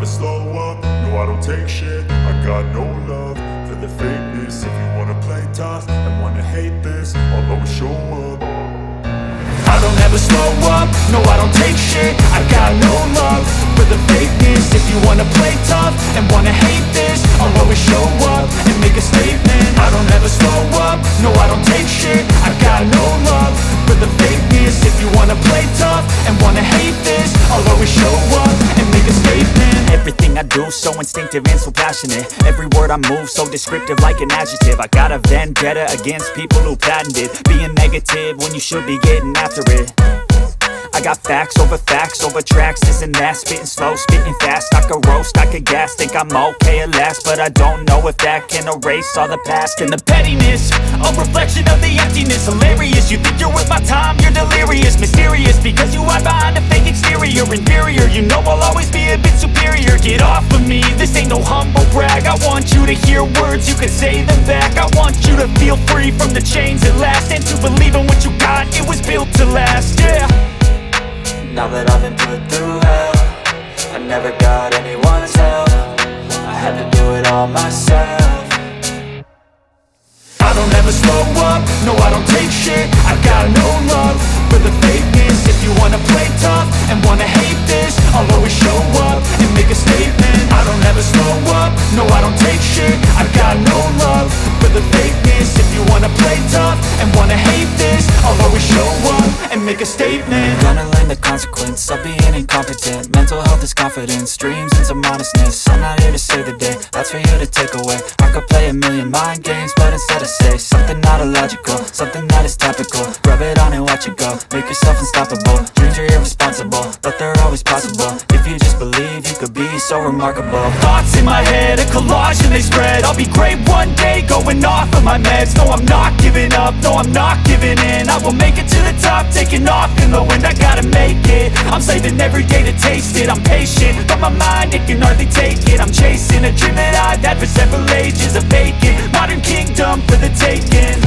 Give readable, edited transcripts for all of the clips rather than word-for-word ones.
slow up, no I don't take shit. I got no love for the fakeness. If you wanna play tough and wanna hate this, I'll always show up. I don't ever slow up, no I don't take shit. I got no love for the fakeness. If you wanna play tough and wanna hate this, I'll always show up and make a statement. I don't ever slow up, no I don't take shit. I got no love for the fakeness. If you wanna play tough and wanna hate this, I'll always show up and make a statement. Everything I do so instinctive and so passionate. Every word I move so descriptive like an adjective. I got a vendetta against people who patented being negative when you should be getting after it. I got facts over tracks, this and that. Spitting slow, spitting fast, I could roast, I could gas. Think I'm okay at last, but I don't know if that can erase all the past. And the pettiness, a reflection of the emptiness. Hilarious, you think you're worth my time, you're delirious. Mysterious, because you hide behind a fake exterior. Inferior, you know I'll always be a bit superior. Get off of me, this ain't no humble brag. I want you to hear words, you can say them back. I want you to feel free from the chains at last, and to believe in what you got, it was built to last, yeah. Now that I've been put through hell, I never got anyone's help. I had to do it all myself. I don't ever slow up, no I don't take shit. I got no love for the fakeness. If you wanna play tough and wanna hate this, I'll always show up and make a statement. I don't ever slow up, no I don't take shit. I got no love for the fakeness. If you wanna play tough and wanna hate this, I'll always show up and make a statement. Gonna learn the consequence of being incompetent. Mental health is confidence, dreams and some honestness. I'm not here to save the day, that's for you to take away. I could play a million mind games, but instead I say something not illogical, something that is topical. Rub it on and watch it go, make yourself unstoppable. Dreams are irresponsible, but they're always possible. If you just believe, you could be so remarkable. Thoughts in my head, a collage and they spread. I'll be great one day, going off of my meds. No, I'm not giving up, no, I'm not giving in. I will make it to the top, taking off in the wind. I gotta make it, I'm saving every day to taste it. I'm patient, but my mind, it can hardly take it. I'm chasing a dream that I've had for several ages. A vacant, modern kingdom for the taking.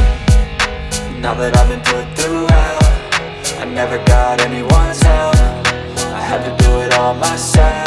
Now that I've been put through hell, I never got anyone's help. I had to do it all myself.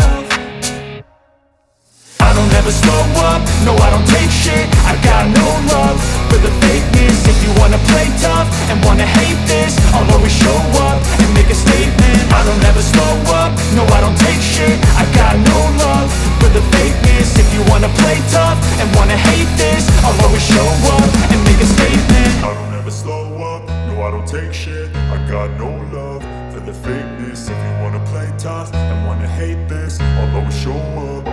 I don't ever slow up, no I don't take shit. I got no love for the fakeness. If you wanna play tough and wanna hate this, I'll always show up and make a statement. I don't ever slow up, no I don't take shit. I got no love for the fakeness. If you wanna play tough and wanna hate this, I'll always show up and make a statement. I don't ever slow up, no I don't take shit. I got no love for the fakeness. If you wanna play tough and wanna hate this, I'll always show up.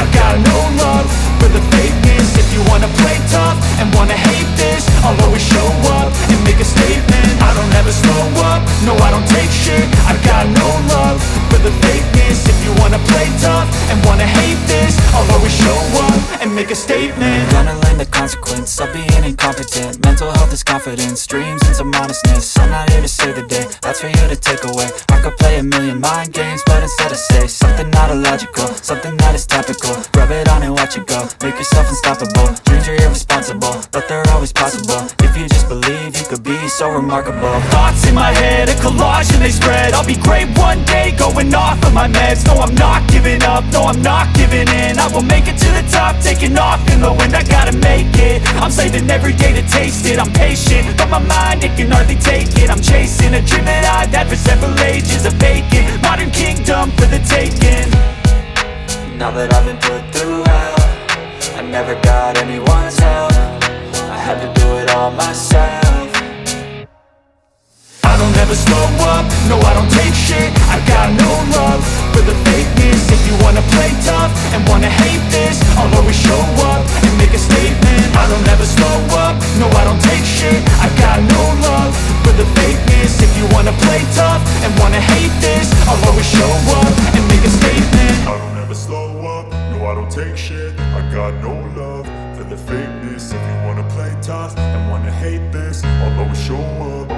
I got no love for the fakeness. If you wanna play tough and wanna hate this, I'll always show up and make a statement. I don't ever slow up, no I don't take shit. I got no love for the fakeness. If you wanna play tough and wanna hate this, I'll always show up and make a statement. Gonna learn the consequence of being incompetent. Mental health is confidence, dreams and some honestness. I'm not here to save the day, that's for you to take away. I could play a million mind games, but instead I say something not illogical, something that is topical. Rub it on and watch it go, make yourself unstoppable. Dreams are irresponsible, but they're always possible. If you just believe, you could be so remarkable. Thoughts in my head, a collage and they spread. I'll be great one day, going off of my meds. No, I'm not giving up, no, I'm not giving in. I will make it to the top, taking off in the wind. I gotta make it, I'm saving every day to taste it. I'm patient, but my mind, it can hardly take it. I'm chasing a dream that I've had for several ages. A vacant, modern kingdom for the taking. Now that I've been put through hell, I never got anyone's help. I had to do it all myself. I don't ever slow up, no I don't take shit. I got no love for the fakeness. If you wanna play tough and wanna hate this, I'll always show up and make a statement. I don't ever slow up, no I don't take shit. I got no love for the fakeness. If you wanna play tough and wanna hate this, I'll always show up and make a statement. I don't ever slow up, no I don't take shit. I got no love for the fakeness. If you wanna play tough and wanna hate this, I'll always show up.